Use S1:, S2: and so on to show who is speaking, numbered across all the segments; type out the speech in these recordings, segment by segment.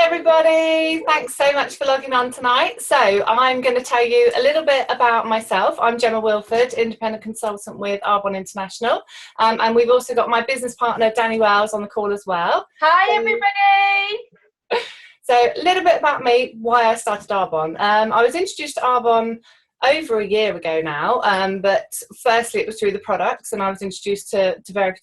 S1: everybody, thanks so much for logging on tonight. So I'm going to tell you a little bit about myself. I'm Gemma Wilford, independent consultant with Arbonne International, and we've also got my business partner Danni on the call as well.
S2: Hi everybody.
S1: So a little bit about me, why I started Arbonne. I was introduced to Arbonne over a year ago now, but firstly it was through the products, and I was introduced to various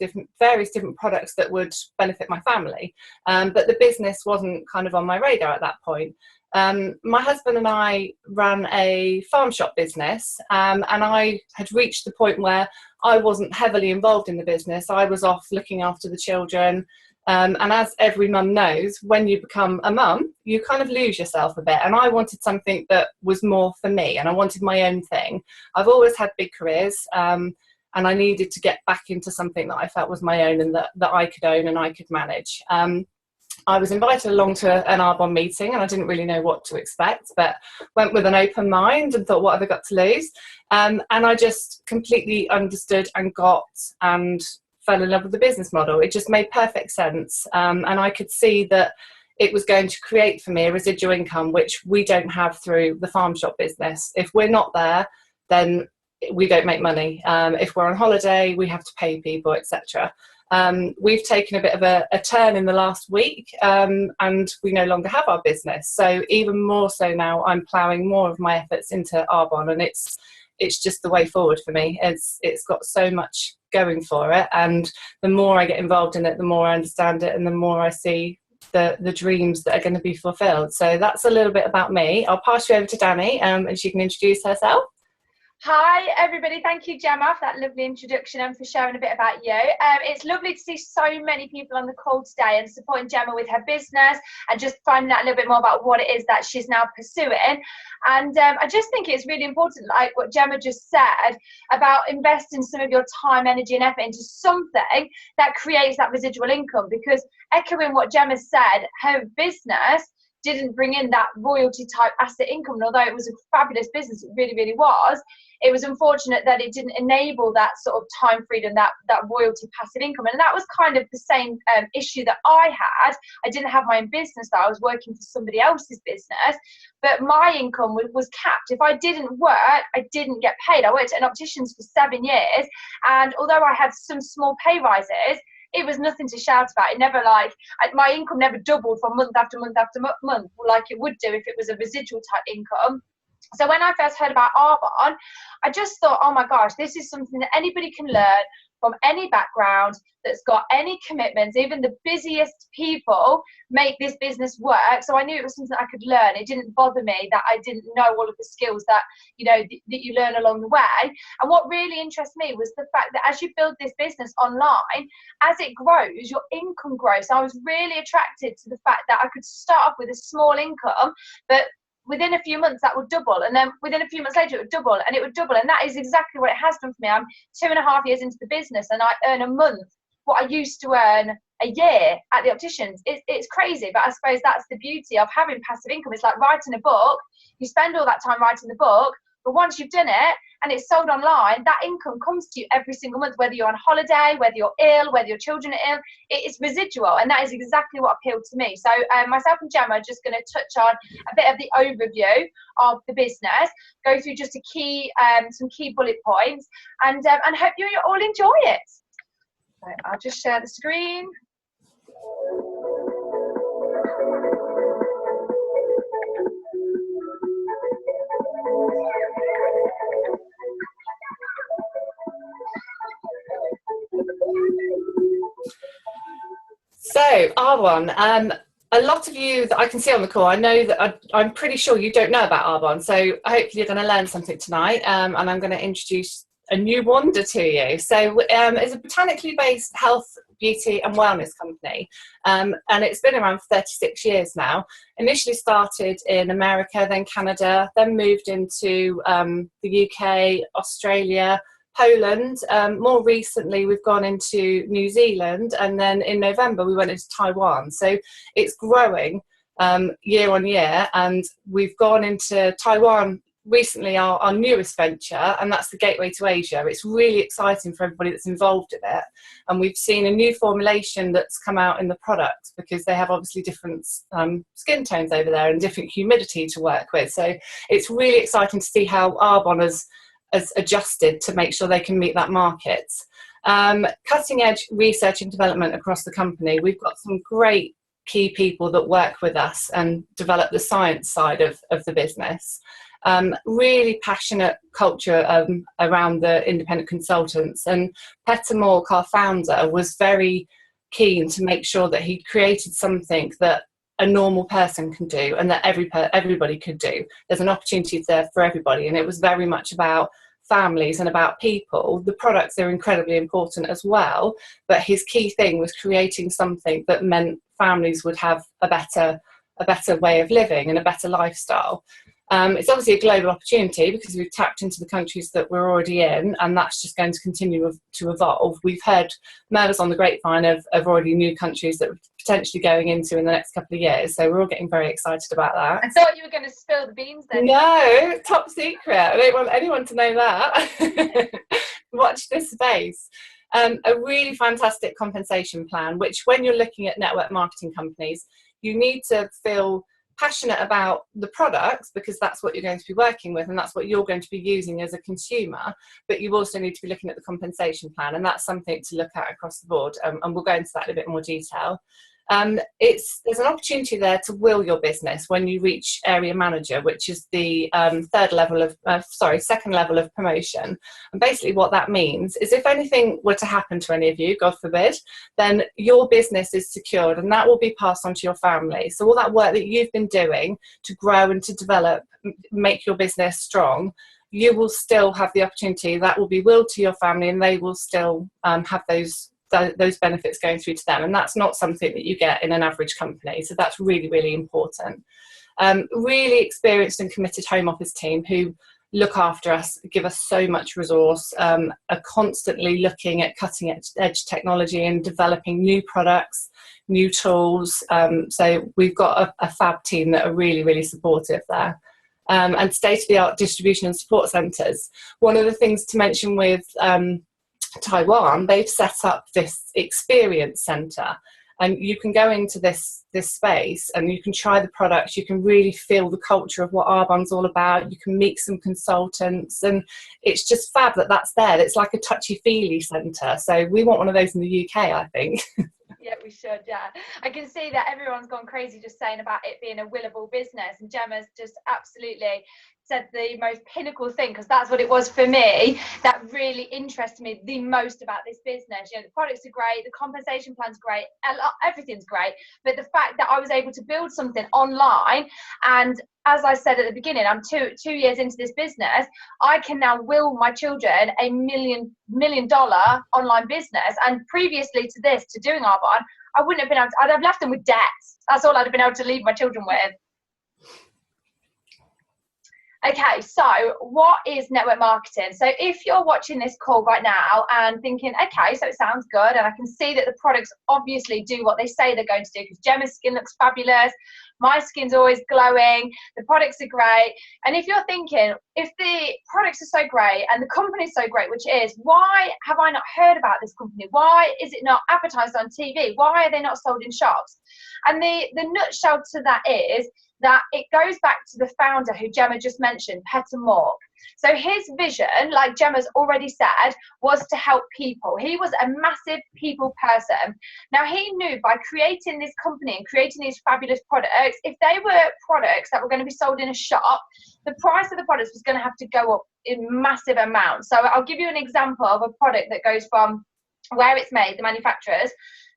S1: different products that would benefit my family, but the business wasn't kind of on my radar at that point. My husband and I ran a farm shop business, and I had reached the point where I wasn't heavily involved in the business. I was off looking after the children. And as every mum knows, when you become a mum, you kind of lose yourself a bit. And I wanted something that was more for me, and I wanted my own thing. I've always had big careers, and I needed to get back into something that I felt was my own and that I could own and I could manage. I was invited along to an Arbonne meeting, and I didn't really know what to expect, but went with an open mind and thought, what have I got to lose? And I just completely understood and got and fell in love with the business model. It just made perfect sense, and I could see that it was going to create for me a residual income which we don't have through the farm shop business. If we're not there, then we don't make money. If we're on holiday, we have to pay people, etc. We've taken a bit of a turn in the last week, and we no longer have our business, so even more so now I'm ploughing more of my efforts into Arbonne, and it's just the way forward for me. It's got so much going for it, and the more I get involved in it, the more I understand it, and the more I see the dreams that are going to be fulfilled. So that's a little bit about me. I'll pass you over to Danni, and she can introduce herself.
S2: Hi everybody, thank you Gemma for that lovely introduction and for sharing a bit about you. It's lovely to see so many people on the call today and supporting Gemma with her business and just finding out a little bit more about what it is that she's now pursuing. And I just think it's really important, like what Gemma just said, about investing some of your time, energy and effort into something that creates that residual income, because echoing what Gemma said, her business didn't bring in that royalty type asset income, and although it was a fabulous business, it really was, it was unfortunate that it didn't enable that sort of time freedom, that royalty passive income. And that was kind of the same issue that I had. I didn't have my own business, that I was working for somebody else's business, but my income was capped. If I didn't work, I didn't get paid. I worked at an optician's for 7 years, and although I had some small pay rises, it was nothing to shout about. It never, like, my income never doubled from month after month after month like it would do if it was a residual type income. So when I first heard about Arbonne, I just thought, oh my gosh, this is something that anybody can learn from any background, that's got any commitments. Even the busiest people make this business work. So I knew it was something I could learn. It didn't bother me that I didn't know all of the skills that, you know, that you learn along the way. And what really interests me was the fact that as you build this business online, as it grows, your income grows. So I was really attracted to the fact that I could start off with a small income, but within a few months that would double, and then within a few months later it would double, and it would double. And that is exactly what it has done for me. I'm 2.5 years into the business, and I earn a month what I used to earn a year at the opticians. It's crazy, but I suppose that's the beauty of having passive income. It's like writing a book. You spend all that time writing the book, but once you've done it and it's sold online, that income comes to you every single month, whether you're on holiday, whether you're ill, whether your children are ill. It's residual, and that is exactly what appealed to me. So myself and Gemma are just going to touch on a bit of the overview of the business, go through just some key bullet points, and hope you all enjoy it. So I'll just share the screen.
S1: So Arbonne, a lot of you that I can see on the call, I know that I'm pretty sure you don't know about Arbonne, so hopefully you're going to learn something tonight, and I'm going to introduce a new wonder to you. So it's a botanically based health, beauty and wellness company, and it's been around for 36 years now. Initially started in America, then Canada, then moved into the UK, Australia, Poland. More recently we've gone into New Zealand, and then in November we went into Taiwan. So it's growing year on year, and we've gone into Taiwan recently our newest venture, and that's the Gateway to Asia. It's really exciting for everybody that's involved in it. And we've seen a new formulation that's come out in the product, because they have obviously different skin tones over there and different humidity to work with. So it's really exciting to see how Arbonne has adjusted to make sure they can meet that market. Cutting edge research and development across the company. We've got some great key people that work with us and develop the science side of the business. Really passionate culture around the independent consultants. And Petter Mork, our founder, was very keen to make sure that he created something that a normal person can do and that everybody could do. There's an opportunity there for everybody, and it was very much about families and about people. The products are incredibly important as well, but his key thing was creating something that meant families would have a better way of living and a better lifestyle. It's obviously a global opportunity because we've tapped into the countries that we're already in, and that's just going to continue to evolve. We've heard murmurs on the grapevine of already new countries that we're potentially going into in the next couple of years, so we're all getting very excited about that.
S2: I thought you were going to spill the beans then.
S1: No, top secret. I don't want anyone to know that. Watch this space. A really fantastic compensation plan, which when you're looking at network marketing companies, you need to feel passionate about the products, because that's what you're going to be working with and that's what you're going to be using as a consumer, but you also need to be looking at the compensation plan, and that's something to look at across the board, and we'll go into that in a bit more detail. There's an opportunity there to will your business when you reach area manager, which is the second level of promotion. And basically what that means is if anything were to happen to any of you, God forbid, then your business is secured and that will be passed on to your family. So all that work that you've been doing to grow and to develop, make your business strong, you will still have the opportunity that will be willed to your family, and they will still have those benefits going through to them, and that's not something that you get in an average company. So that's really, really important. Really experienced and committed home office team who look after us, give us so much resource, are constantly looking at cutting edge technology and developing new products, new tools. So we've got a fab team that are really, really supportive there. And state-of-the-art distribution and support centres. One of the things to mention with Taiwan, they've set up this experience centre, and you can go into this space and you can try the products, you can really feel the culture of what Arbonne's all about, you can meet some consultants, and it's just fab that's there. It's like a touchy-feely centre, so we want one of those in the UK, I think.
S2: Yeah, we should, yeah. I can see that everyone's gone crazy just saying about it being a willable business, and Gemma's just absolutely said the most pinnacle thing, because that's what it was for me that really interested me the most about this business. You know, the products are great, the compensation plan's great, everything's great, but the fact that I was able to build something online, and as I said at the beginning, I'm two years into this business, I can now will my children a $1 million online business, and previously to this, to doing Arbonne, I wouldn't have been able to, I'd have left them with debts. That's all I'd have been able to leave my children with. Okay, so what is network marketing? So if you're watching this call right now and thinking, okay, so it sounds good, and I can see that the products obviously do what they say they're going to do, because Gemma's skin looks fabulous, my skin's always glowing, the products are great. And if you're thinking, if the products are so great and the company's so great, which is, why have I not heard about this company? Why is it not advertised on TV? Why are they not sold in shops? And the nutshell to that is that it goes back to the founder who Gemma just mentioned, Petter Mork. So his vision, like Gemma's already said, was to help people. He was a massive people person. Now he knew by creating this company and creating these fabulous products, if they were products that were going to be sold in a shop, the price of the products was going to have to go up in massive amounts. So I'll give you an example of a product that goes from where it's made, the manufacturers,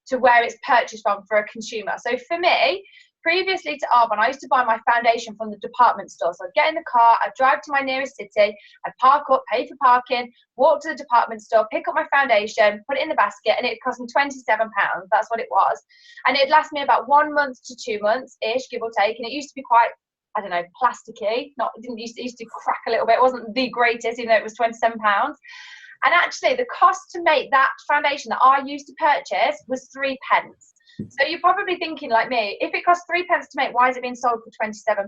S2: to where it's purchased from for a consumer. So for me, previously to Arbonne, I used to buy my foundation from the department store. So I'd get in the car, I'd drive to my nearest city, I'd park up, pay for parking, walk to the department store, pick up my foundation, put it in the basket, and it cost me £27. That's what it was. And it'd last me about 1 month to 2 months-ish, give or take. And it used to be quite, I don't know, plasticky. It used to crack a little bit. It wasn't the greatest, even though it was £27. And actually, the cost to make that foundation that I used to purchase was 3 pence. So you're probably thinking like me, if it costs 3 pence to make, why is it being sold for £27?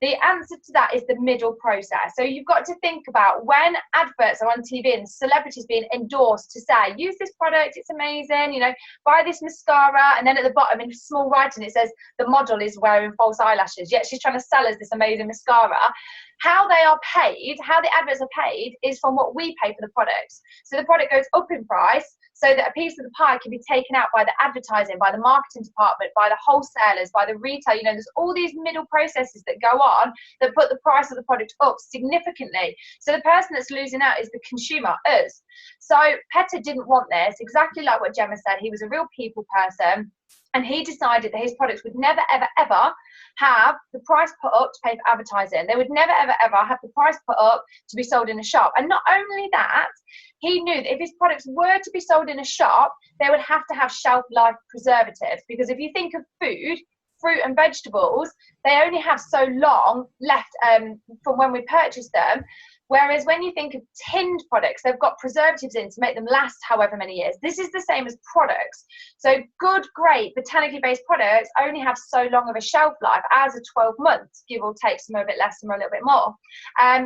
S2: The answer to that is the middle process. So you've got to think about when adverts are on TV and celebrities being endorsed to say, use this product, it's amazing, you know, buy this mascara, and then at the bottom in small writing it says the model is wearing false eyelashes, yet she's trying to sell us this amazing mascara. How they are paid, how the adverts are paid, is from what we pay for the products. So the product goes up in price so that a piece of the pie can be taken out by the advertising, by the marketing department, by the wholesalers, by the retail. You know, there's all these middle processes that go on that put the price of the product up significantly. So the person that's losing out is the consumer, us. So Petter didn't want this, exactly like what Gemma said. He was a real people person. And he decided that his products would never, ever, ever have the price put up to pay for advertising. They would never, ever, ever have the price put up to be sold in a shop. And not only that, he knew that if his products were to be sold in a shop, they would have to have shelf life preservatives. Because if you think of food, fruit and vegetables, they only have so long left from when we purchase them. Whereas when you think of tinned products, they've got preservatives in to make them last however many years. This is the same as products. So good, great, botanically based products only have so long of a shelf life, as a 12 months, give or take, some are a bit less, some are a little bit more.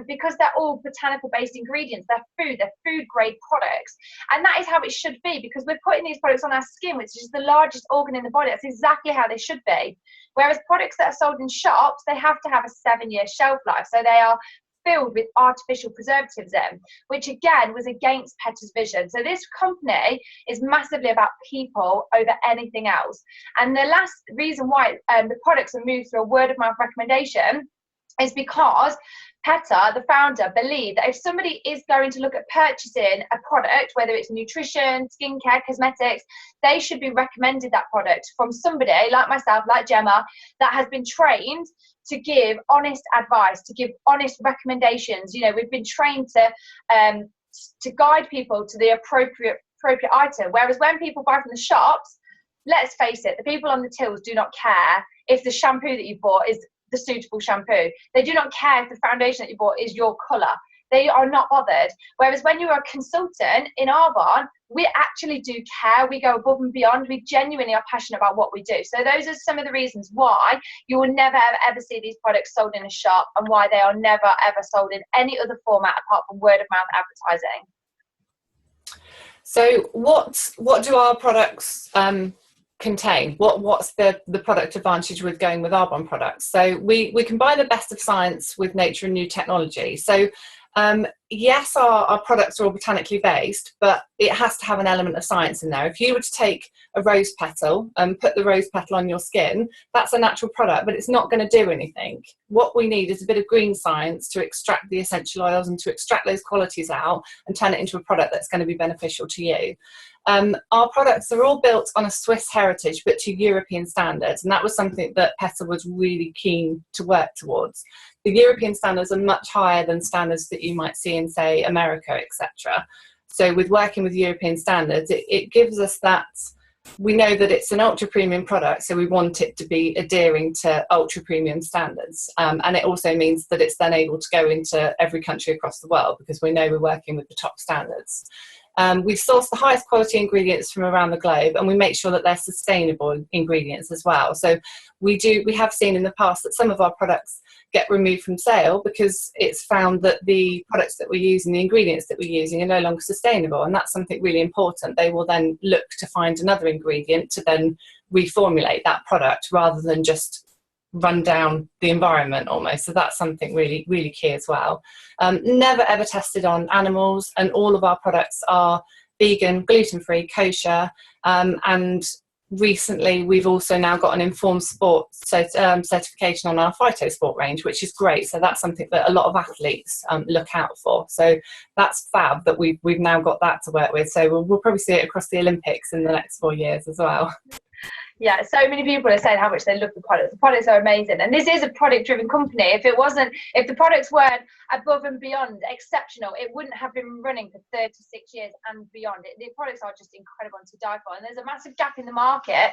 S2: Because they're all botanical based ingredients, they're food grade products. And that is how it should be, because we're putting these products on our skin, which is the largest organ in the body. That's exactly how they should be. Whereas products that are sold in shops, they have to have a 7-year shelf life. So they are filled with artificial preservatives in, which again was against Petter's vision. So this company is massively about people over anything else. And the last reason why the products are moved through a word of mouth recommendation is because Petter, the founder, believed that if somebody is going to look at purchasing a product, whether it's nutrition, skincare, cosmetics, they should be recommended that product from somebody like myself, like Gemma, that has been trained to give honest advice, to give honest recommendations. You know, we've been trained to guide people to the appropriate item. Whereas when people buy from the shops, let's face it, the people on the tills do not care if the shampoo that you bought is the suitable shampoo. They do not care if the foundation that you bought is your colour. They are not bothered. Whereas when you're a consultant in Arbonne, we actually do care. We go above and beyond. We genuinely are passionate about what we do. So those are some of the reasons why you will never, ever see these products sold in a shop, and why they are never, ever sold in any other format apart from word of mouth advertising.
S1: So what do our products contain? What's the product advantage with going with Arbonne products? So we combine the best of science with nature and new technology. So yes, our products are all botanically based, but it has to have an element of science in there. If you were to take a rose petal and put the rose petal on your skin, that's a natural product, but it's not going to do anything. What we need is a bit of green science to extract the essential oils and to extract those qualities out and turn it into a product that's going to be beneficial to you. Our products are all built on a Swiss heritage, but to European standards, and that was something that Petter was really keen to work towards. The European standards are much higher than standards that you might see in, say, America, etc. So with working with European standards, it gives us that, we know that it's an ultra premium product, so we want it to be adhering to ultra premium standards. And it also means that it's then able to go into every country across the world, because we know we're working with the top standards. We source the highest quality ingredients from around the globe, and we make sure that they're sustainable ingredients as well. So we have seen in the past that some of our products get removed from sale because it's found that the products that we're using, the ingredients that we're using, are no longer sustainable, and that's something really important. They will then look to find another ingredient to then reformulate that product rather than just run down the environment almost. So that's something really, really key as well. Never ever tested on animals, and all of our products are vegan, gluten-free, kosher, and recently we've also now got an informed sport certification on our phytosport range, which is great. So that's something that a lot of athletes look out for. So that's fab that we've now got that to work with. So we'll probably see it across the Olympics in the next 4 years as well.
S2: Yeah, so many people are saying how much they love the products. The products are amazing, and this is a product-driven company. If the products weren't above and beyond exceptional, it wouldn't have been running for 36 years and beyond. The products are just incredible and to die for, and there's a massive gap in the market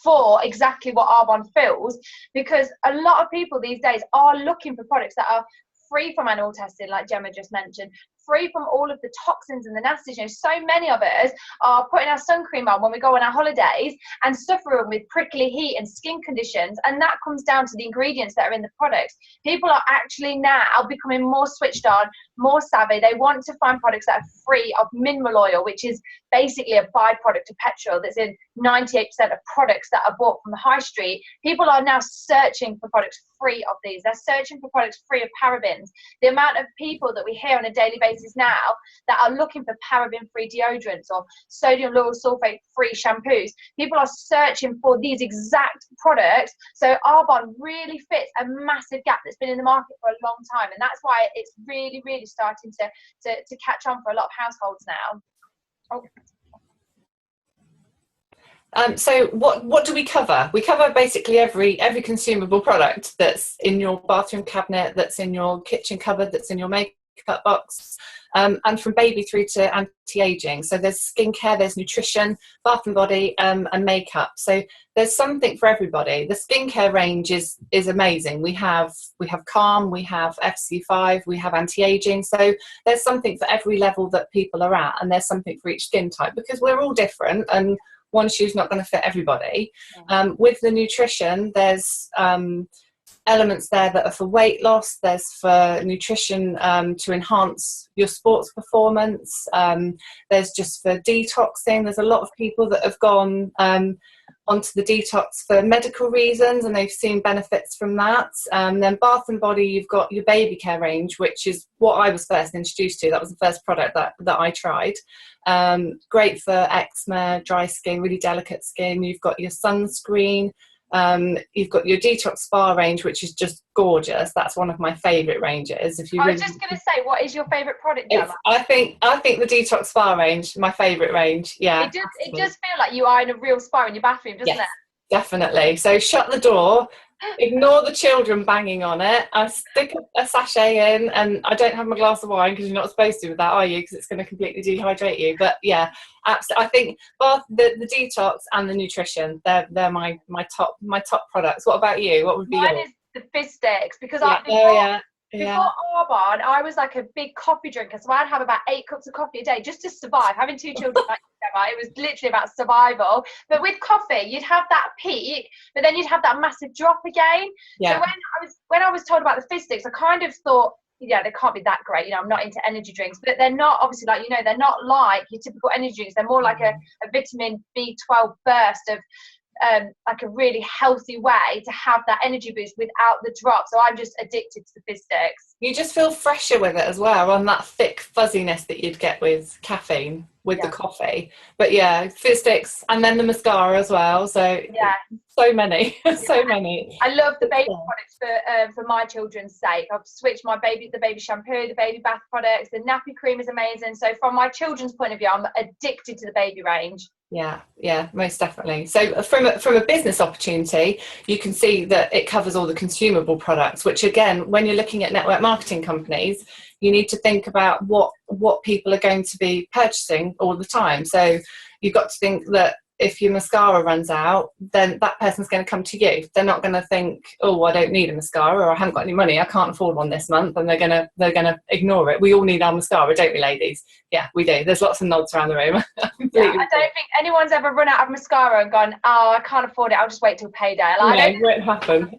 S2: for exactly what Arbonne fills, because a lot of people these days are looking for products that are free from animal testing, like Gemma just mentioned, free from all of the toxins and the nasties. You know, so many of us are putting our sun cream on when we go on our holidays and suffering with prickly heat and skin conditions, and that comes down to the ingredients that are in the products. People are actually now becoming more switched on, more savvy. They want to find products that are free of mineral oil, which is basically a byproduct of petrol that's in 98% of products that are bought from the high street. People are now searching for products free of these. They're searching for products free of parabens. The amount of people that we hear on a daily basis now that are looking for paraben-free deodorants or sodium lauryl sulfate-free shampoos, people are searching for these exact products. So Arbonne really fits a massive gap that's been in the market for a long time, and that's why it's really, really starting to catch on for a lot of households now. Oh.
S1: So what do we cover? We cover basically every consumable product that's in your bathroom cabinet, that's in your kitchen cupboard, that's in your makeup box, and from baby through to anti-aging. So there's skincare, there's nutrition, bath and body, and makeup. So there's something for everybody. The skincare range is amazing. We have Calm, we have FC5, we have anti-aging. So there's something for every level that people are at, and there's something for each skin type, because we're all different and one shoe's not going to fit everybody. With the nutrition, there's elements there that are for weight loss, there's for nutrition to enhance your sports performance, there's just for detoxing. There's a lot of people that have gone onto the detox for medical reasons and they've seen benefits from that. Then bath and body, you've got your baby care range, which is what I was first introduced to. That was the first product that I tried. Great for eczema, dry skin, really delicate skin. You've got your sunscreen, you've got your detox spa range, which is just gorgeous. That's one of my favorite ranges. If you
S2: I was just going to say, what is your favorite product, Gemma?
S1: I think the detox spa range, my favorite range. Yeah,
S2: it does feel like you are in a real spa in your bathroom, doesn't it?
S1: Definitely. So shut the door, ignore the children banging on it. I stick a sachet in, and I don't have my glass of wine because you're not supposed to with that, are you? Because it's going to completely dehydrate you. But yeah, absolutely. I think both the detox and the nutrition, they're my top products. What about you? What would be yours?
S2: Mine is the fizz sticks, because before Arbonne, I was like a big coffee drinker, so I'd have about 8 cups of coffee a day just to survive. Having 2 children like Gemma, it was literally about survival. But with coffee, you'd have that peak, but then you'd have that massive drop again.
S1: Yeah.
S2: So when I was told about the fizz sticks, I kind of thought, yeah, they can't be that great. You know, I'm not into energy drinks, but they're not, obviously, like, you know, they're not like your typical energy drinks. They're more like a vitamin B12 burst of like a really healthy way to have that energy boost without the drop. So I'm just addicted to the fizz sticks.
S1: You just feel fresher with it as well, on that thick fuzziness that you'd get with caffeine with the coffee. But yeah, fizz sticks, and then the mascara as well. So yeah, so many. So many.
S2: I love the baby products for my children's sake. I've switched the baby shampoo, the baby bath products. The nappy cream is amazing. So from my children's point of view, I'm addicted to the baby range.
S1: Yeah, most definitely. So from a business opportunity, you can see that it covers all the consumable products, which again, when you're looking at network marketing companies, you need to think about what people are going to be purchasing all the time. So you've got to think that if your mascara runs out, then that person's going to come to you. They're not going to think, oh, I don't need a mascara, or I haven't got any money, I can't afford one this month, and they're gonna ignore it. We all need our mascara, don't we, ladies? Yeah, we do. There's lots of nods around the room.
S2: I don't think anyone's ever run out of mascara and gone, oh, I can't afford it, I'll just wait till payday. Like,
S1: no, it won't happen.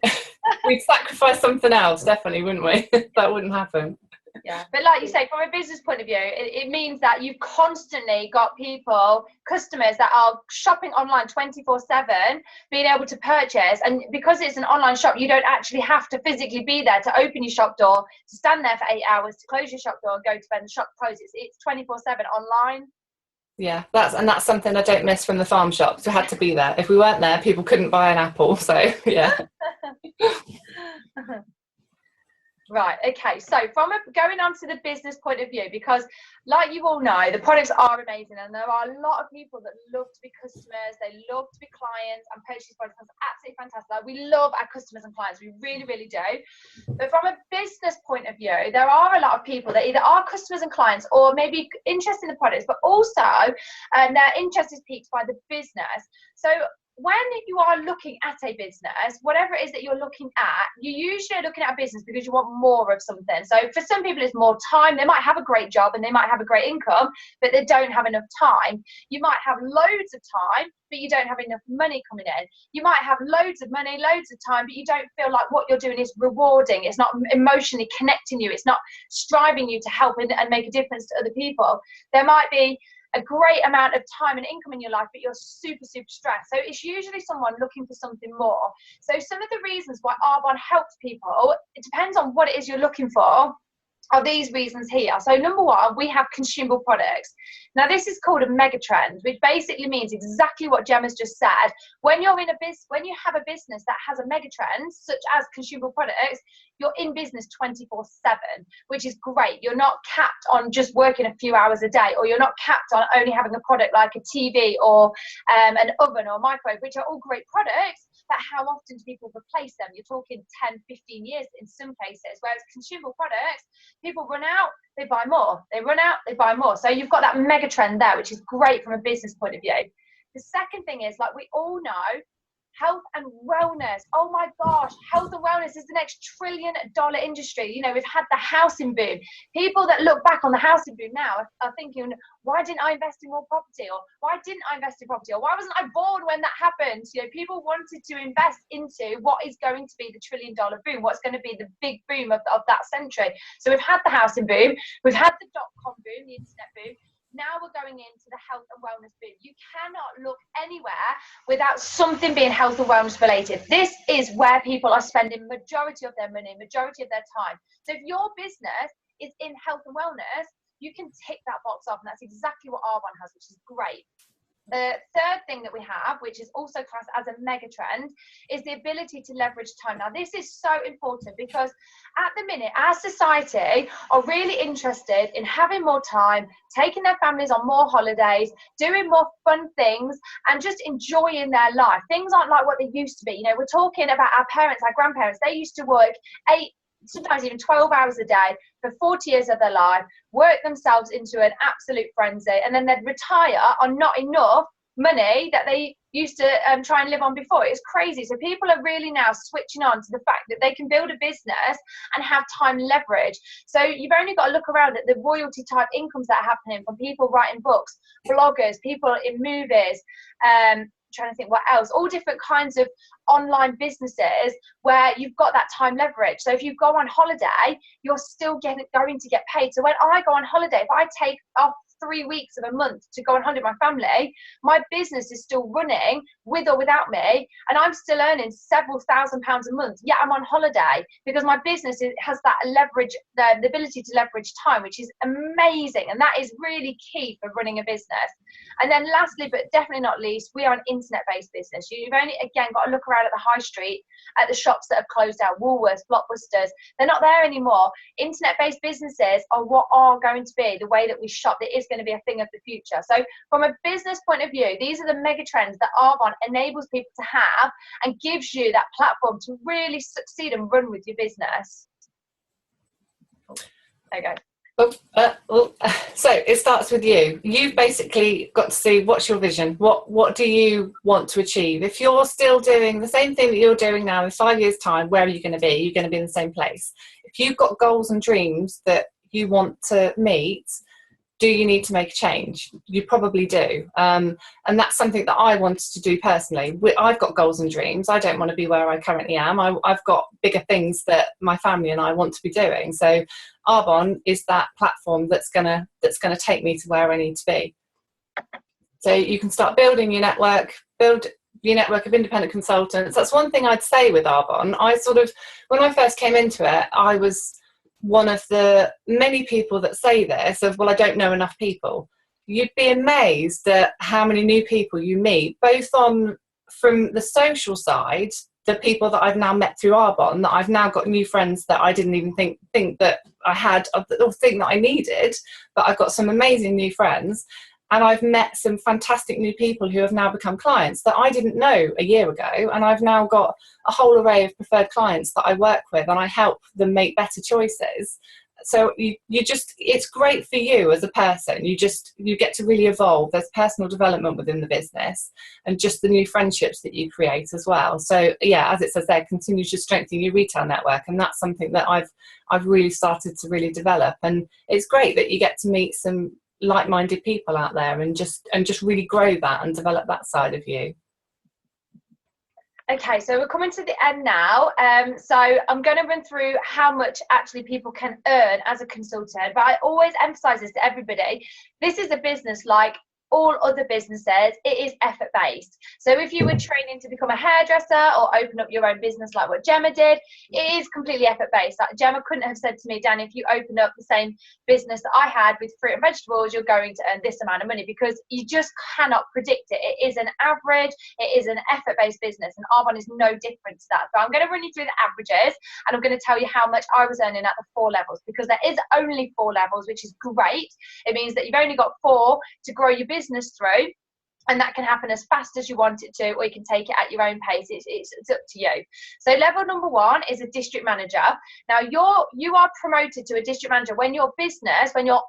S1: We'd sacrifice something else, definitely, wouldn't we? That wouldn't happen.
S2: Yeah, but like you say, from a business point of view, it means that you've constantly got customers that are shopping online 24/7, being able to purchase. And because it's an online shop, you don't actually have to physically be there to open your shop door, to stand there for 8 hours, to close your shop door and go to bed and the shop closes. It's 24/7 online.
S1: Yeah, that's something I don't miss from the farm shops. We had to be there. If we weren't there, people couldn't buy an apple. So yeah.
S2: Right, okay, so going on to the business point of view, because like you all know, the products are amazing, and there are a lot of people that love to be customers, they love to be clients and purchase products. That's absolutely fantastic. Like, we love our customers and clients, we really, really do. But from a business point of view, there are a lot of people that either are customers and clients or maybe interested in the products, but also their interest is piqued by the business. So when you are looking at a business, whatever it is that you're looking at, you usually are looking at a business because you want more of something. So for some people, it's more time. They might have a great job and they might have a great income, but they don't have enough time. You might have loads of time, but you don't have enough money coming in. You might have loads of money, loads of time, but you don't feel like what you're doing is rewarding. It's not emotionally connecting you. It's not striving you to help and make a difference to other people. There might be a great amount of time and income in your life, but you're super stressed. So it's usually someone looking for something more. So some of the reasons why Arbonne helps people, it depends on what it is you're looking for, are these reasons here. So number one, we have consumable products. Now this is called a mega trend, which basically means exactly what Gemma's just said. When you're in a when you have a business that has a mega trend, such as consumable products, you're in business 24/7, which is great. You're not capped on just working a few hours a day, or you're not capped on only having a product like a TV or an oven or a microwave, which are all great products. But how often do people replace them? You're talking 10, 15 years in some cases, whereas consumable products, people run out, they buy more. They run out, they buy more. So you've got that mega trend there, which is great from a business point of view. The second thing is, like we all know, health and wellness. Oh my gosh, health and wellness is the next $1 trillion industry. You know, we've had the housing boom. People that look back on the housing boom now are thinking, why didn't I invest in more property? Or why didn't I invest in property? Or why wasn't I born when that happened? You know, people wanted to invest into what is going to be the $1 trillion boom, what's going to be the big boom of that century. So we've had the housing boom, we've had the .com boom, the internet boom. Now we're going into the health and wellness boom. You cannot look anywhere without something being health and wellness related. This is where people are spending majority of their money, majority of their time. So if your business is in health and wellness, you can tick that box off, and that's exactly what Arbonne has, which is great. The third thing that we have, which is also classed as a mega trend, is the ability to leverage time. Now, this is so important because at the minute, our society are really interested in having more time, taking their families on more holidays, doing more fun things, and just enjoying their life. Things aren't like what they used to be. You know, we're talking about our parents, our grandparents. They used to work 8, sometimes even 12 hours a day for 40 years of their life, work themselves into an absolute frenzy, and then they'd retire on not enough money that they used to try and live on before. It's crazy. So people are really now switching on to the fact that they can build a business and have time leverage. So you've only got to look around at the royalty type incomes that are happening from people writing books, bloggers, people in movies, trying to think what else, all different kinds of online businesses where you've got that time leverage. So if you go on holiday, you're still going to get paid. So when I go on holiday, if I take off 3 weeks of a month to go on holiday with my family, my business is still running with or without me, and I'm still earning several £1,000s a month. Yeah, I'm on holiday because my business has that leverage, the ability to leverage time, which is amazing, and that is really key for running a business. And then lastly, but definitely not least, we are an internet-based business. You've only, again, got to look around at the high street, at the shops that have closed down, Woolworths, Blockbusters. They're not there anymore. Internet-based businesses are what are going to be the way that we shop. It is going to be a thing of the future. So from a business point of view, these are the mega trends that Arbonne enables people to have and gives you that platform to really succeed and run with your business. There you go.
S1: So it starts with you. You've basically got to see what's your vision. What do you want to achieve? If you're still doing the same thing that you're doing now in 5 years' time, where are you going to be? You're going to be in the same place. If you've got goals and dreams that you want to meet, do you need to make a change? You probably do. And that's something that I wanted to do personally. I've got goals and dreams. I don't want to be where I currently am. I've got bigger things that my family and I want to be doing. So Arbonne is that platform that's gonna take me to where I need to be. So you can start building your network, build your network of independent consultants. That's one thing I'd say with Arbonne. When I first came into it, I was one of the many people that say this of, well, I don't know enough people. You'd be amazed at how many new people you meet, both from the social side, the people that I've now met through Arbonne, that I've now got new friends that I didn't even think that I had or think that I needed, but I've got some amazing new friends. And I've met some fantastic new people who have now become clients that I didn't know a year ago. And I've now got a whole array of preferred clients that I work with, and I help them make better choices. so you just, it's great for you as a person. You get to really evolve. There's personal development within the business, and just the new friendships that you create as well. So yeah, as it says there, continues to strengthen your retail network, and that's something that I've really started to really develop. And it's great that you get to meet some like-minded people out there, and just really grow that and develop that side of you.
S2: Okay, so we're coming to the end now. So I'm going to run through how much actually people can earn as a consultant, but I always emphasize this to everybody. This is a business like all other businesses. It is effort based. So if you were training to become a hairdresser or open up your own business like what Gemma did, it is completely effort based. Like Gemma couldn't have said to me, Danny, if you open up the same business that I had with fruit and vegetables, you're going to earn this amount of money, because you just cannot predict it. It is an average, it is an effort based business, and Arbonne is no different to that. So I'm going to run you through the averages, and I'm going to tell you how much I was earning at the 4 levels, because there is only 4 levels, which is great. It means that you've only got 4 to grow your business through, and that can happen as fast as you want it to, or you can take it at your own pace. It's up to you. So level number 1 is a district manager. Now you are promoted to a district manager when your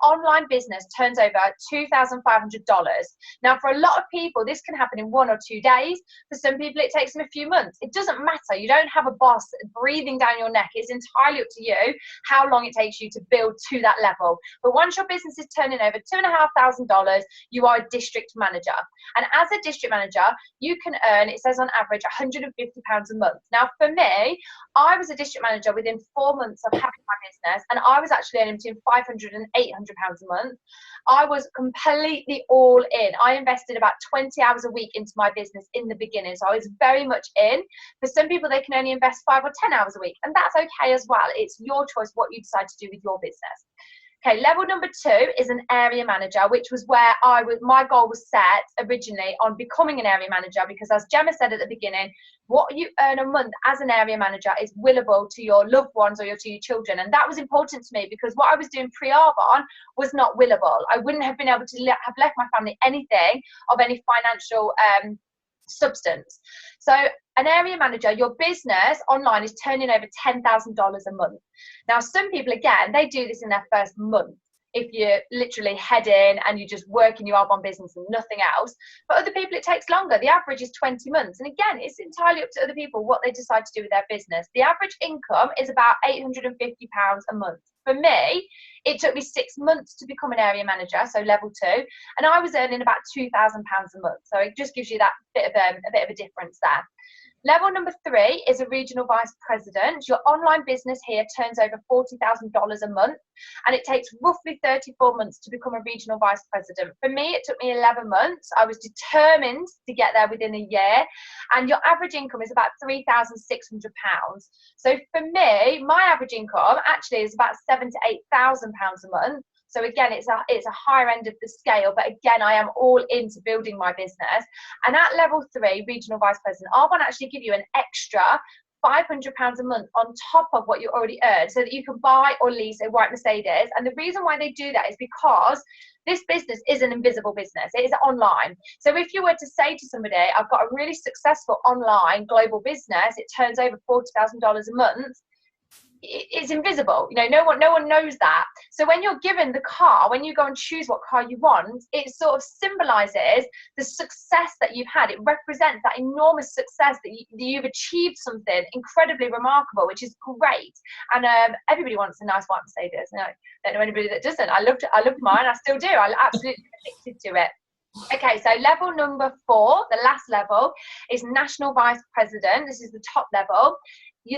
S2: online business turns over $2,500. Now for a lot of people, this can happen in 1 or 2 days. For some people, it takes them a few months. It doesn't matter. You don't have a boss breathing down your neck. It's entirely up to you how long it takes you to build to that level. But once your business is turning over $2,500, you are a district manager. And as a district manager, you can earn, it says on average, £150 a month. Now, for me, I was a district manager within 4 months of having my business, and I was actually earning between £500 and £800 a month. I was completely all in. I invested about 20 hours a week into my business in the beginning, so I was very much in. For some people, they can only invest 5 or 10 hours a week, and that's okay as well. It's your choice what you decide to do with your business. Okay, level number 2 is an area manager, which was where my goal was set originally on becoming an area manager, because as Gemma said at the beginning, what you earn a month as an area manager is willable to your loved ones or to your children. And that was important to me, because what I was doing pre-Arbonne was not willable. I wouldn't have been able to have left my family anything of any financial substance. So an area manager, your business online is turning over $10,000 a month. Now, some people, again, they do this in their first month. If you literally head in and you just work in your Arbonne business and nothing else. But other people, it takes longer. The average is 20 months. And again, it's entirely up to other people what they decide to do with their business. The average income is about £850 a month. For me, it took me 6 months to become an area manager, so level 2, and I was earning about £2,000 a month. So it just gives you that bit of a difference there. Level number 3 is a regional vice president. Your online business here turns over $40,000 a month, and it takes roughly 34 months to become a regional vice president. For me, it took me 11 months. I was determined to get there within a year, and your average income is about £3,600. So for me, my average income actually is about £7,000 to £8,000 a month. So again, it's a higher end of the scale, but again, I am all into building my business. And at level 3, regional vice president, Arbonne actually give you an extra £500 a month on top of what you already earn, so that you can buy or lease a white Mercedes. And the reason why they do that is because this business is an invisible business. It is online. So if you were to say to somebody, I've got a really successful online global business, it turns over $40,000 a month, it's invisible. No one knows that. So when you're given the car, when you go and choose what car you want, it sort of symbolizes the success that you've had. It represents that enormous success that you've achieved something incredibly remarkable, which is great. And everybody wants a nice white Mercedes. No, I don't know anybody that doesn't. I loved mine. I still do. I'm absolutely addicted to it. Okay, so level number 4, the last level, is national vice president. This is the top level.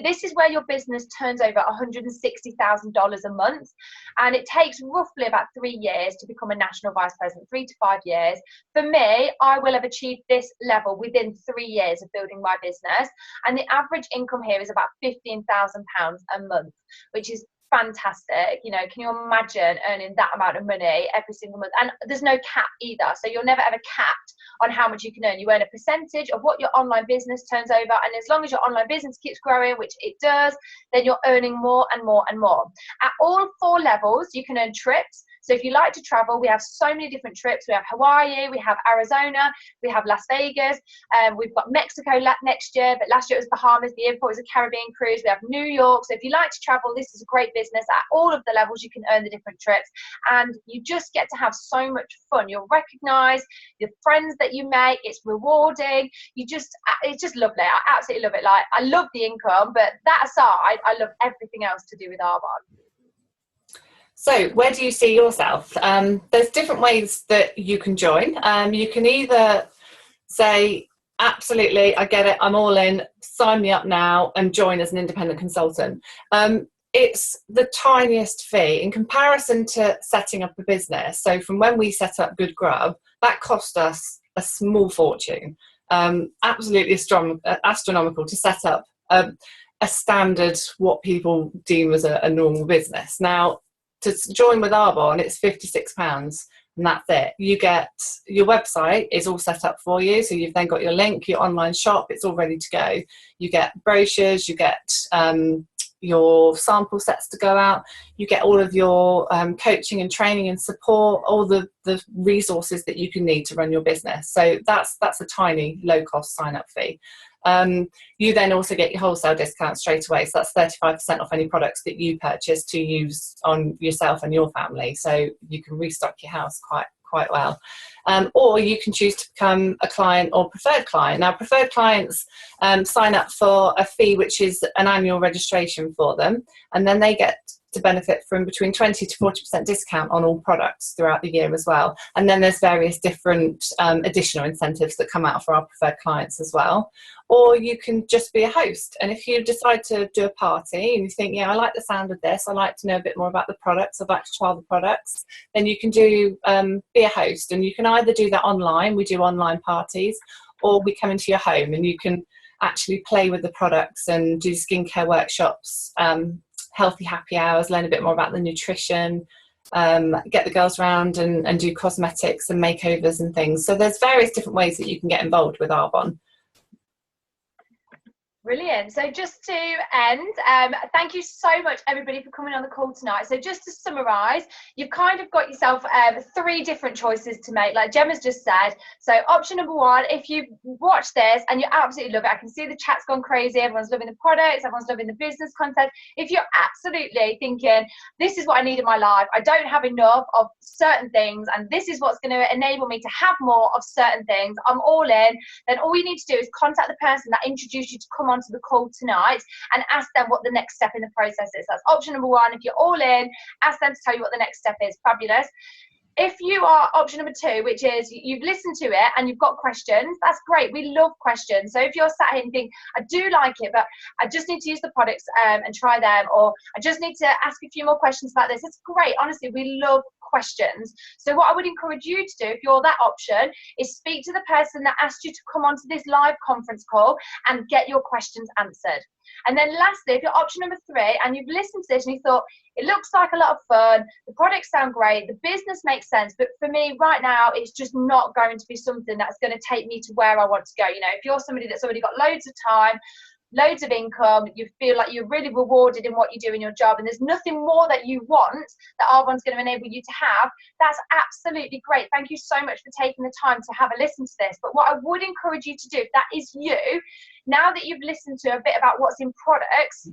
S2: This is where your business turns over $160,000 a month, and it takes roughly about 3 years to become a national vice president, 3 to 5 years. For me, I will have achieved this level within 3 years of building my business, and the average income here is about £15,000 a month, which is fantastic. Can you imagine earning that amount of money every single month? And there's no cap either, so you're never ever capped on how much you can earn. You earn a percentage of what your online business turns over, and as long as your online business keeps growing, which it does, then you're earning more and more and more. At all 4 levels, you can earn trips. So if you like to travel, we have so many different trips. We have Hawaii, we have Arizona, we have Las Vegas, we've got Mexico next year, but last year it was Bahamas, the year before it was a Caribbean cruise. We have New York. So if you like to travel, this is a great business. At all of the levels, you can earn the different trips, and you just get to have so much fun. You'll recognize the friends that you make. It's rewarding. It's just lovely. I absolutely love it. Like, I love the income, but that aside, I love everything else to do with Arbonne.
S1: So where do you see yourself? There's different ways that you can join. You can either say, absolutely, I get it, I'm all in, sign me up now and join as an independent consultant. It's the tiniest fee in comparison to setting up a business. So from when we set up Good Grub, that cost us a small fortune. Absolutely astronomical to set up a standard, what people deem as a normal business. Now, to join with Arbonne, it's £56, and that's it. You get your website is all set up for you, so you've then got your link, your online shop, it's all ready to go. You get brochures, you get your sample sets to go out, you get all of your coaching and training and support, all the resources that you can need to run your business. So that's a tiny low cost sign up fee. You then also get your wholesale discount straight away, so that's 35% off any products that you purchase to use on yourself and your family, so you can restock your house quite well. Or you can choose to become a client or preferred client. Now, preferred clients sign up for a fee which is an annual registration for them, and then they get to benefit from between 20 to 40% discount on all products throughout the year as well. And then there's various different additional incentives that come out for our preferred clients as well. Or you can just be a host. And if you decide to do a party and you think, yeah, I like the sound of this, I like to know a bit more about the products, I'd like to trial the products, then you can do be a host. And you can either do that online, we do online parties, or we come into your home and you can actually play with the products and do skincare workshops, healthy happy hours, learn a bit more about the nutrition, get the girls around and do cosmetics and makeovers and things. So there's various different ways that you can get involved with Arbonne.
S2: Brilliant. So just to end, thank you so much everybody for coming on the call tonight. So just to summarise, you've kind of got yourself 3 different choices to make, like Gemma's just said. So option number 1, if you watch this and you absolutely love it, I can see the chat's gone crazy, everyone's loving the products, everyone's loving the business content. If you're absolutely thinking, this is what I need in my life, I don't have enough of certain things, and this is what's going to enable me to have more of certain things, I'm all in, then all you need to do is contact the person that introduced you to come onto the call tonight and ask them what the next step in the process is. That's option number 1. If you're all in, ask them to tell you what the next step is. Fabulous. If you are option number 2, which is you've listened to it and you've got questions, that's great. We love questions. So if you're sat here and think, I do like it, but I just need to use the products and try them, or I just need to ask a few more questions about this, it's great. Honestly, we love questions. So what I would encourage you to do, if you're that option, is speak to the person that asked you to come onto this live conference call and get your questions answered. And then lastly, if you're option number 3 and you've listened to this and you thought, it looks like a lot of fun, the products sound great, the business makes sense, but for me right now, it's just not going to be something that's going to take me to where I want to go. You know, if you're somebody that's already got loads of time, loads of income, you feel like you're really rewarded in what you do in your job, and there's nothing more that you want that Arbonne's going to enable you to have, that's absolutely great. Thank you so much for taking the time to have a listen to this. But what I would encourage you to do, if that is you, now that you've listened to a bit about what's in products,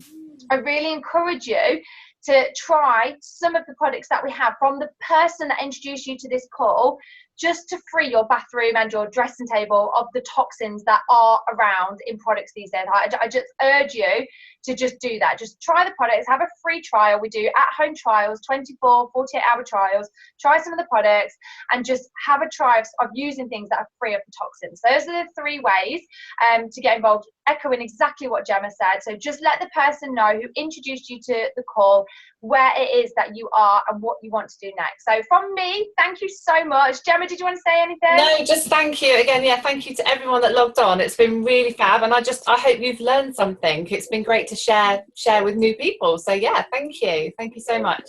S2: I really encourage you to try some of the products that we have from the person that introduced you to this call, just to free your bathroom and your dressing table of the toxins that are around in products these days. I just urge you to just do that. Just try the products, have a free trial. We do at-home trials, 24, 48-hour trials. Try some of the products and just have a try of using things that are free of the toxins. Those are the 3 ways to get involved, echoing exactly what Gemma said. So just let the person know who introduced you to the call where it is that you are and what you want to do next. So from me, thank you so much. Gemma, did you want to say anything?
S1: No, just thank you again. Yeah, thank you to everyone that logged on. It's been really fab, and I hope you've learned something. It's been great to share with new people. So yeah, thank you so much.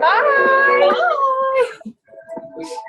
S2: Bye.
S1: Bye.